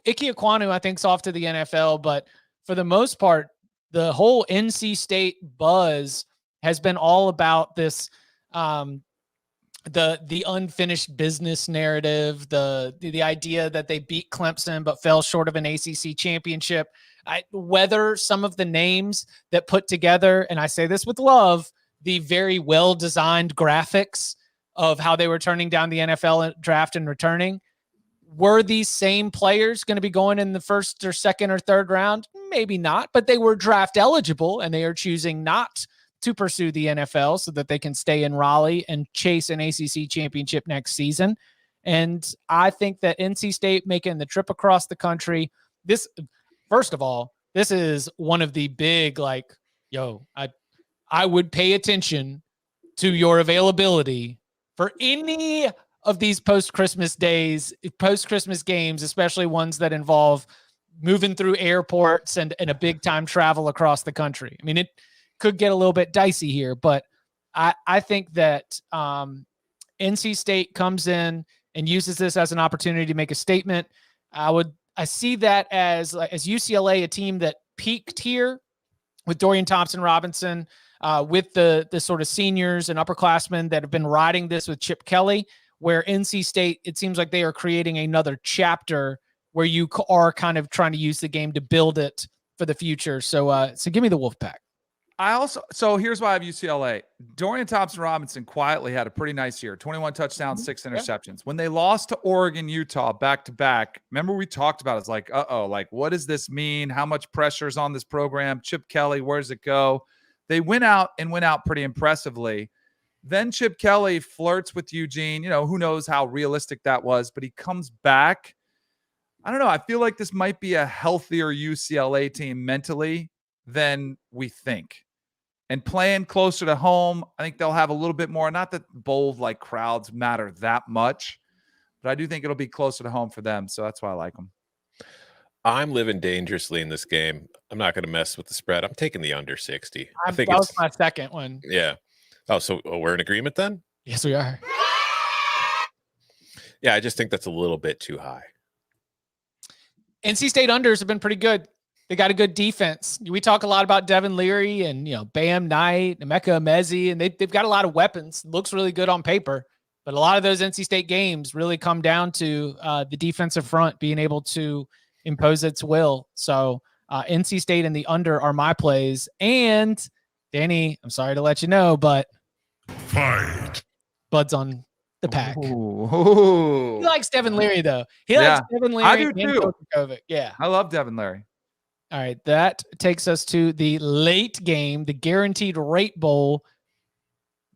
[SPEAKER 1] Ekwonu, I think, is off to the NFL, but for the most part, the whole NC State buzz has been all about this, the unfinished business narrative, the idea that they beat Clemson but fell short of an ACC championship. Whether some of the names that put together, and I say this with love, the very well-designed graphics of how they were turning down the NFL draft and returning, were these same players going to be going in the first or second or third round? Maybe not, but they were draft eligible, and they are choosing not to pursue the NFL so that they can stay in Raleigh and chase an ACC championship next season. And I think that NC State making the trip across the country, first of all, this is one of the big, I would pay attention to your availability for any of these post-Christmas days, post-Christmas games, especially ones that involve moving through airports and a big time travel across the country. I mean, it could get a little bit dicey here, but I think that NC State comes in and uses this as an opportunity to make a statement. I see that as UCLA, a team that peaked here with Dorian Thompson-Robinson, with the sort of seniors and upperclassmen that have been riding this with Chip Kelly, where NC State, it seems like they are creating another chapter where you are kind of trying to use the game to build it for the future. So give me the Wolfpack.
[SPEAKER 3] So here's why I have UCLA. Dorian Thompson-Robinson quietly had a pretty nice year, 21 touchdowns, 6 interceptions. When they lost to Oregon, Utah back-to-back, remember we talked about it's like, what does this mean? How much pressure is on this program? Chip Kelly, where does it go? They went out pretty impressively. Then Chip Kelly flirts with Eugene. Who knows how realistic that was, but he comes back. I don't know. I feel like this might be a healthier UCLA team mentally than we think. And playing closer to home, I think they'll have a little bit more. Not that bowl crowds matter that much, but I do think it'll be closer to home for them. So that's why I like them.
[SPEAKER 2] I'm living dangerously in this game. I'm not going to mess with the spread. I'm taking the under 60. I think
[SPEAKER 1] that was my second one.
[SPEAKER 2] Yeah. Oh, so we're in agreement then?
[SPEAKER 1] Yes, we are.
[SPEAKER 2] Yeah, I just think that's a little bit too high.
[SPEAKER 1] NC State unders have been pretty good. They got a good defense. We talk a lot about Devin Leary and, Bam Knight, Emeka Emezi, and they've got a lot of weapons. Looks really good on paper. But a lot of those NC State games really come down to the defensive front being able to impose its will. So NC State and the under are my plays. And Danny, I'm sorry to let you know, but Bud's on the pack.
[SPEAKER 3] Ooh.
[SPEAKER 1] He likes Devin Leary, though. He likes Devin Leary.
[SPEAKER 3] I do too.
[SPEAKER 1] Kovac. Yeah.
[SPEAKER 3] I love Devin Leary.
[SPEAKER 1] All right. That takes us to the late game, the Guaranteed Rate Bowl.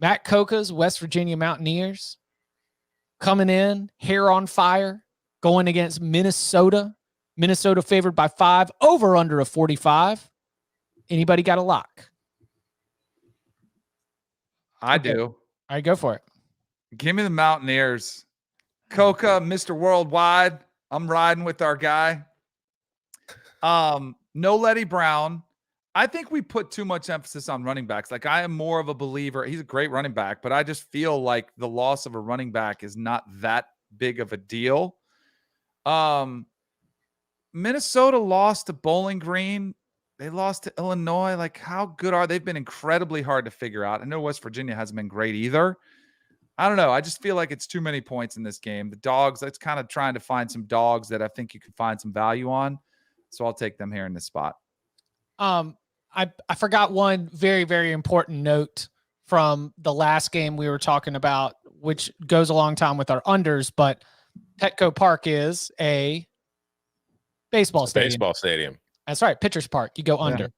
[SPEAKER 1] Matt Coca's West Virginia Mountaineers coming in, hair on fire, going against Minnesota. Minnesota favored by 5, over under a 45. Anybody got a lock?
[SPEAKER 3] I do.
[SPEAKER 1] All right, go for it.
[SPEAKER 3] Give me the Mountaineers. Coca, Mr. Worldwide. I'm riding with our guy. No Letty Brown. I think we put too much emphasis on running backs. I am more of a believer. He's a great running back, but I just feel like the loss of a running back is not that big of a deal. Minnesota lost to Bowling Green. They lost to Illinois. How good are they? They've been incredibly hard to figure out. I know West Virginia hasn't been great either. I don't know. I just feel like it's too many points in this game. The dogs, that's kind of trying to find some dogs that I think you can find some value on. So I'll take them here in this spot.
[SPEAKER 1] I forgot one very, very important note from the last game we were talking about, which goes a long time with our unders, but Petco Park is a baseball stadium.
[SPEAKER 2] Baseball stadium.
[SPEAKER 1] That's right. Pitchers Park. You go under.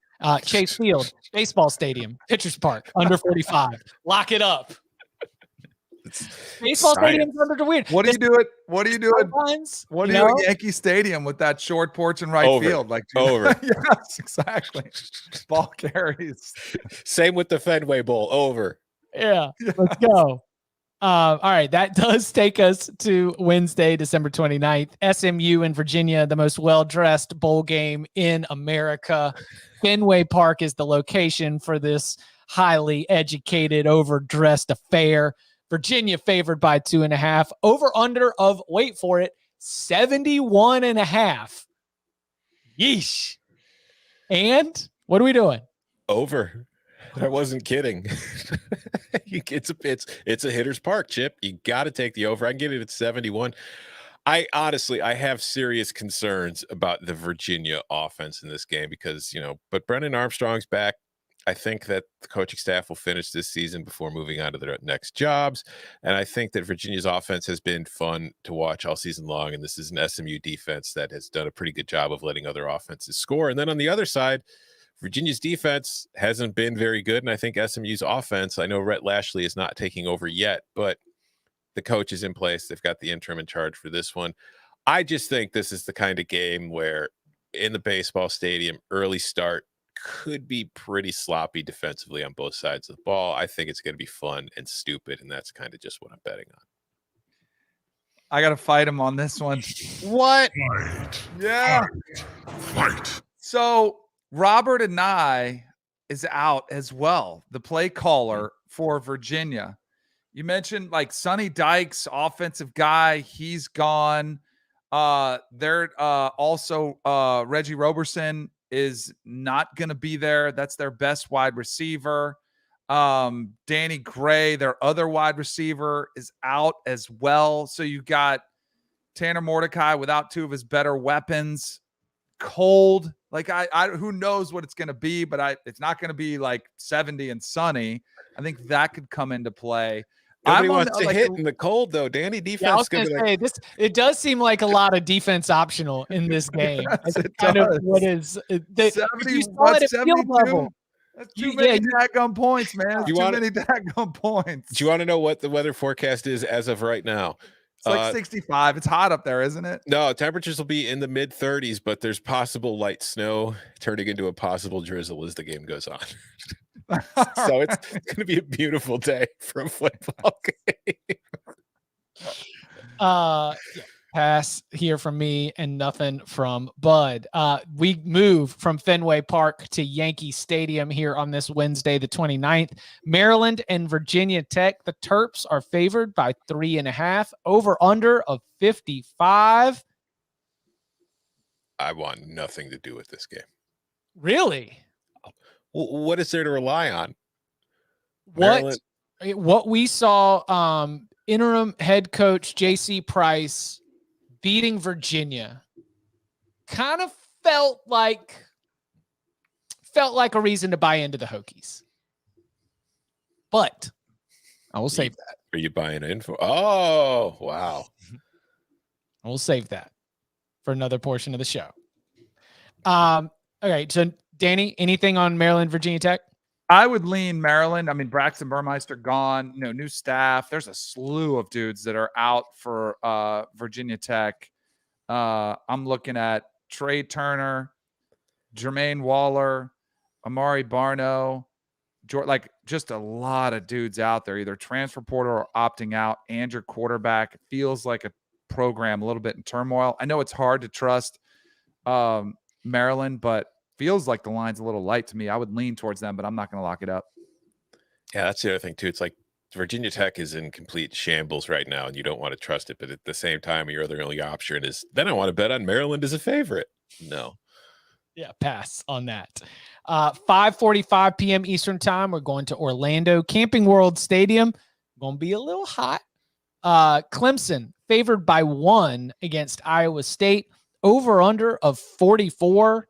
[SPEAKER 1] Chase Field, baseball stadium, Pitchers Park, under 45. Lock it up. Baseball stadium's under the weird.
[SPEAKER 3] What are you doing? What are you doing? What are you doing at Yankee Stadium with that short porch and right field?
[SPEAKER 2] Over.
[SPEAKER 3] Yes, exactly. Ball carries.
[SPEAKER 2] Same with the Fenway Bowl. Over.
[SPEAKER 1] Yeah. Let's go. All right. That does take us to Wednesday, December 29th. SMU in Virginia, the most well-dressed bowl game in America. Fenway Park is the location for this highly educated, overdressed affair. Virginia favored by 2.5. Over under of, wait for it, 71.5. Yeesh. And what are we doing?
[SPEAKER 2] Over. I wasn't kidding. It's a hitter's park, Chip. You got to take the over. I can get it at 71. I have serious concerns about the Virginia offense in this game because, but Brennan Armstrong's back. I think that the coaching staff will finish this season before moving on to their next jobs. And I think that Virginia's offense has been fun to watch all season long. And this is an SMU defense that has done a pretty good job of letting other offenses score. And then on the other side, Virginia's defense hasn't been very good, and I think SMU's offense, I know Rhett Lashley is not taking over yet, but the coach is in place. They've got the interim in charge for this one. I just think this is the kind of game where in the baseball stadium, early start could be pretty sloppy defensively on both sides of the ball. I think it's going to be fun and stupid, and that's kind of just what I'm betting on.
[SPEAKER 3] I got to fight him on this one.
[SPEAKER 2] What?
[SPEAKER 3] Yeah.
[SPEAKER 5] Fight.
[SPEAKER 3] So Robert Anai is out as well, the play caller for Virginia. You mentioned like Sonny Dykes, offensive guy. He's gone. They're also Reggie Roberson is not going to be there. That's their best wide receiver. Danny Gray, their other wide receiver, is out as well. So you got Tanner Mordecai without two of his better weapons. Cold. Like I who knows what it's going to be, but it's not going to be like 70 and sunny. I think that could come into play.
[SPEAKER 2] Nobody wants to hit in the cold, though. Danny, defense.
[SPEAKER 1] Yeah, I was going to say, it does seem like a lot of defense optional in this game.
[SPEAKER 3] Yes,
[SPEAKER 1] That's kind of what is
[SPEAKER 3] 70, what, 72? That's too many daggum points, man. Too many daggum points.
[SPEAKER 2] Do you want to know what the weather forecast is as of right now?
[SPEAKER 3] It's like 65. It's hot up there, isn't it?
[SPEAKER 2] No, temperatures will be in the mid 30s, but there's possible light snow turning into a possible drizzle as the game goes on. So it's going to be a beautiful day for a football game.
[SPEAKER 1] Pass here from me and nothing from Bud. We move from Fenway Park to Yankee Stadium here on this Wednesday, the 29th. Maryland and Virginia Tech. The Terps are favored by 3.5. Over under of 55.
[SPEAKER 2] I want nothing to do with this game.
[SPEAKER 1] Really?
[SPEAKER 2] What is there to rely on?
[SPEAKER 1] What we saw, interim head coach JC Price beating Virginia kind of felt like a reason to buy into the Hokies. But I will save that.
[SPEAKER 2] Are you buying in for? Oh, wow.
[SPEAKER 1] I will save that for another portion of the show. Okay, so Danny, anything on Maryland, Virginia Tech?
[SPEAKER 3] I would lean Maryland. I mean, Braxton Burmeister gone, new staff. There's a slew of dudes that are out for Virginia Tech. I'm looking at Trey Turner, Jermaine Waller, Amari Barno, like just a lot of dudes out there, either transfer portal or opting out. And your quarterback feels like a program a little bit in turmoil. I know it's hard to trust Maryland, but feels like the line's a little light to me. I would lean towards them, but I'm not going to lock it up.
[SPEAKER 2] Yeah, that's the other thing too. It's like Virginia Tech is in complete shambles right now, and you don't want to trust it. But at the same time, your other only option is then I want to bet on Maryland as a favorite. No.
[SPEAKER 1] Yeah, pass on that. 5:45 p.m. Eastern time. We're going to Orlando Camping World Stadium. Going to be a little hot. Clemson favored by 1 against Iowa State. Over under of 44.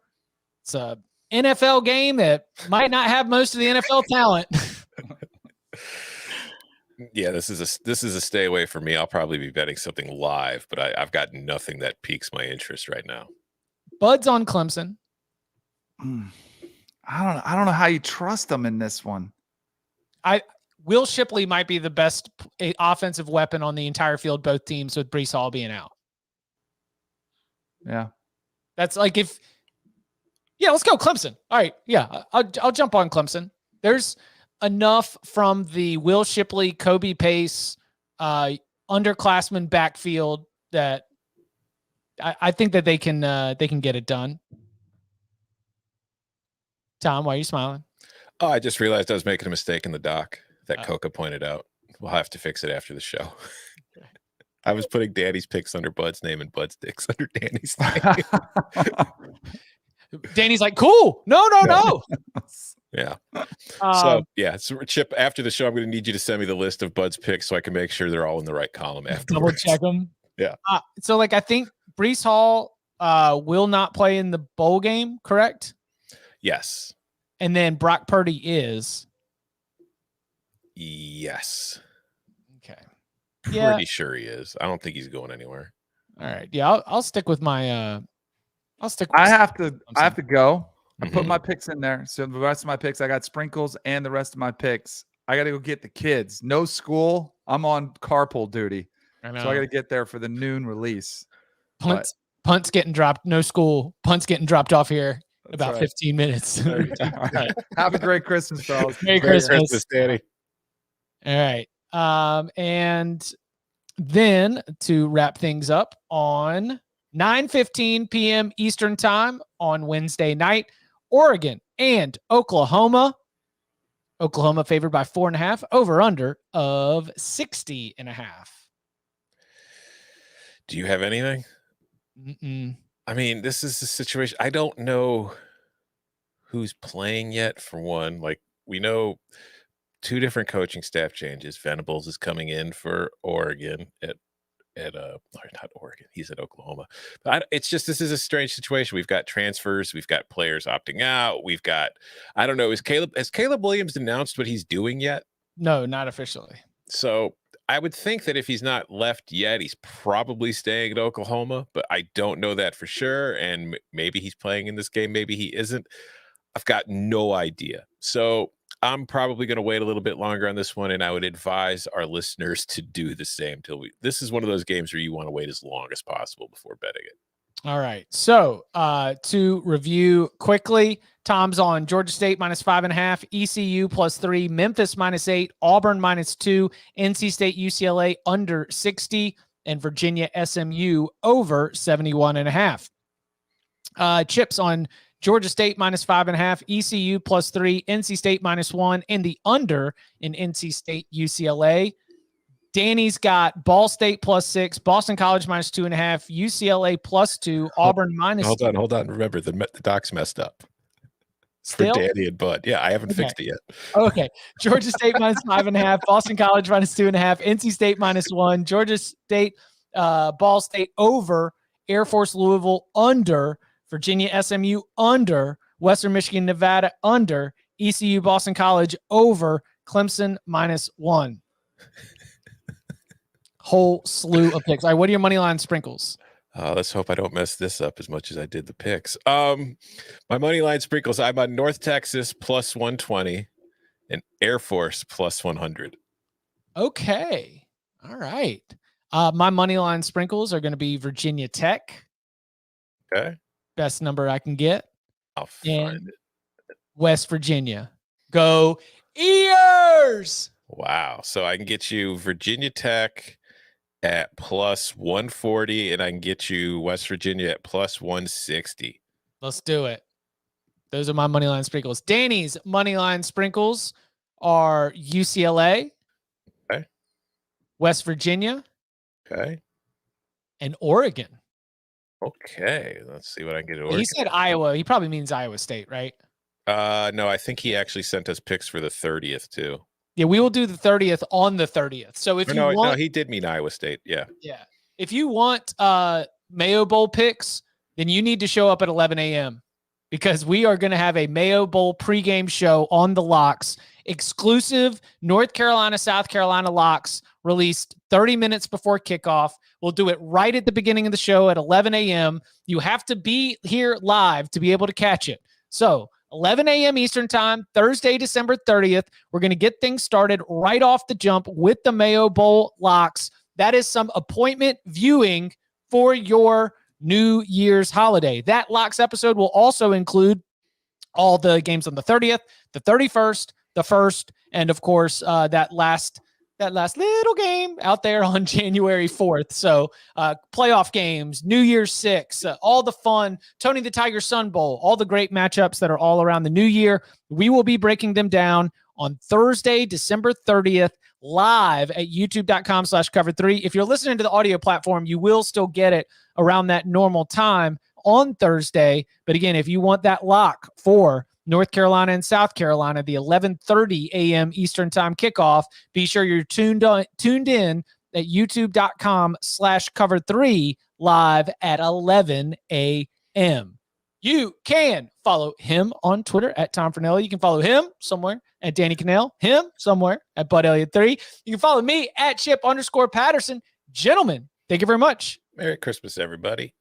[SPEAKER 1] It's a NFL game that might not have most of the NFL talent.
[SPEAKER 2] Yeah, this is a stay away for me. I'll probably be betting something live, but I've got nothing that piques my interest right now.
[SPEAKER 1] Bud's on Clemson.
[SPEAKER 3] I don't know how you trust them in this one.
[SPEAKER 1] Will Shipley might be the best offensive weapon on the entire field, both teams, with Breece Hall being out.
[SPEAKER 3] Yeah.
[SPEAKER 1] That's like let's go Clemson. All right. Yeah. I'll jump on Clemson. There's enough from the Will Shipley, Kobe Pace, underclassmen backfield that I think that they can get it done. Tom, why are you smiling?
[SPEAKER 2] Oh, I just realized I was making a mistake in the doc that Coca pointed out. We'll have to fix it after the show. I was putting Danny's picks under Bud's name and Bud's picks under Danny's name.
[SPEAKER 1] Danny's like, cool. No.
[SPEAKER 2] Yeah. So Chip, after the show, I'm going to need you to send me the list of Bud's picks so I can make sure they're all in the right column afterwards.
[SPEAKER 1] Double check them.
[SPEAKER 2] Yeah.
[SPEAKER 1] So like, I think Breece Hall will not play in the bowl game, correct?
[SPEAKER 2] Yes.
[SPEAKER 1] And then Brock Purdy is.
[SPEAKER 2] Yes.
[SPEAKER 1] Okay.
[SPEAKER 2] Pretty sure he is. I don't think he's going anywhere.
[SPEAKER 1] All right. Yeah, I'll stick with my.
[SPEAKER 3] I have to go. I put my picks in there. So the rest of my picks, I got sprinkles and the rest of my picks. I got to go get the kids. No school. I'm on carpool duty. So I got to get there for the noon release.
[SPEAKER 1] Punt's getting dropped. No school. Punt's getting dropped off here in about
[SPEAKER 3] right.
[SPEAKER 1] 15 minutes.
[SPEAKER 3] All right. Have a great Christmas, fellas.
[SPEAKER 1] Merry Christmas,
[SPEAKER 2] Danny.
[SPEAKER 1] All right. And then to wrap things up on 9:15 p.m. Eastern time on Wednesday night, Oregon and Oklahoma. Oklahoma favored by 4.5, over under of 60.5.
[SPEAKER 2] Do you have anything?
[SPEAKER 1] Mm-mm.
[SPEAKER 2] I mean, this is the situation. I don't know who's playing yet, for one. Like, we know 2 different coaching staff changes. Venables is coming in for Oregon not Oregon. He's at Oklahoma. But it's just, this is a strange situation. We've got transfers. We've got players opting out. We've got, I don't know, has Caleb Williams announced what he's doing yet?
[SPEAKER 1] No, not officially.
[SPEAKER 2] So I would think that if he's not left yet, he's probably staying at Oklahoma, but I don't know that for sure. And maybe he's playing in this game. Maybe he isn't. I've got no idea. So I'm probably going to wait a little bit longer on this one, and I would advise our listeners to do the same this is one of those games where you want to wait as long as possible before betting it.
[SPEAKER 1] All right. So to review quickly, Tom's on Georgia State -5.5, ECU +3, Memphis -8, Auburn -2, NC State UCLA under 60, and Virginia SMU over 71.5. Chips on Georgia State -5.5, ECU +3, NC State -1, and the under in NC State UCLA. Danny's got Ball State +6, Boston College -2.5, UCLA +2, Auburn -2.
[SPEAKER 2] Hold on. Remember, the doc's messed up
[SPEAKER 1] Still?
[SPEAKER 2] for Danny and Bud. Yeah, I haven't fixed it yet.
[SPEAKER 1] Okay. Georgia State -5.5, Boston College -2.5, NC State -1, Georgia State, Ball State over, Air Force Louisville under, Virginia SMU under, Western Michigan Nevada under, ECU Boston College over, Clemson -1. Whole slew of picks. All right, what are your money line sprinkles?
[SPEAKER 2] Let's hope I don't mess this up as much as I did the picks. My money line sprinkles, I'm on North Texas +120 and Air Force +100.
[SPEAKER 1] Okay. All right. My money line sprinkles are going to be Virginia Tech.
[SPEAKER 2] Okay.
[SPEAKER 1] Best number I can get.
[SPEAKER 2] I'll find it.
[SPEAKER 1] West Virginia. Go Ears!
[SPEAKER 2] Wow. So I can get you Virginia Tech at +140, and I can get you West Virginia at +160.
[SPEAKER 1] Let's do it. Those are my money line sprinkles. Danny's money line sprinkles are UCLA,
[SPEAKER 2] okay,
[SPEAKER 1] West Virginia,
[SPEAKER 2] okay,
[SPEAKER 1] and Oregon.
[SPEAKER 2] Okay, let's see what I can get at Oregon.
[SPEAKER 1] He said Iowa. He probably means Iowa State, right?
[SPEAKER 2] No, I think he actually sent us picks for the 30th too.
[SPEAKER 1] Yeah, we will do the 30th on the 30th. So if you want,
[SPEAKER 2] no, he did mean Iowa State. Yeah.
[SPEAKER 1] Yeah. If you want Mayo Bowl picks, then you need to show up at 11 a.m. because we are going to have a Mayo Bowl pregame show on the locks, exclusive North Carolina, South Carolina locks released 30 minutes before kickoff. We'll do it right at the beginning of the show at 11 a.m. You have to be here live to be able to catch it. So 11 a.m. Eastern time, Thursday, December 30th. We're going to get things started right off the jump with the Mayo Bowl locks. That is some appointment viewing for your New Year's holiday. That locks episode will also include all the games on the 30th, the 31st, the 1st, and of course, that last little game out there on January 4th. So playoff games, New Year's 6, all the fun, Tony the Tiger Sun Bowl, all the great matchups that are all around the new year. We will be breaking them down on Thursday, December 30th, live at youtube.com/cover3. If you're listening to the audio platform, you will still get it around that normal time on Thursday. But again, if you want that lock for North Carolina and South Carolina, the 11:30 a.m. Eastern time kickoff, be sure you're tuned in at youtube.com/cover3 live at 11 a.m. You can follow him on Twitter at Tom Fornelli. You can follow him somewhere at Danny Cannell, him somewhere at Bud Elliott 3. You can follow me at Chip_Patterson. Gentlemen, thank you very much.
[SPEAKER 2] Merry Christmas, everybody.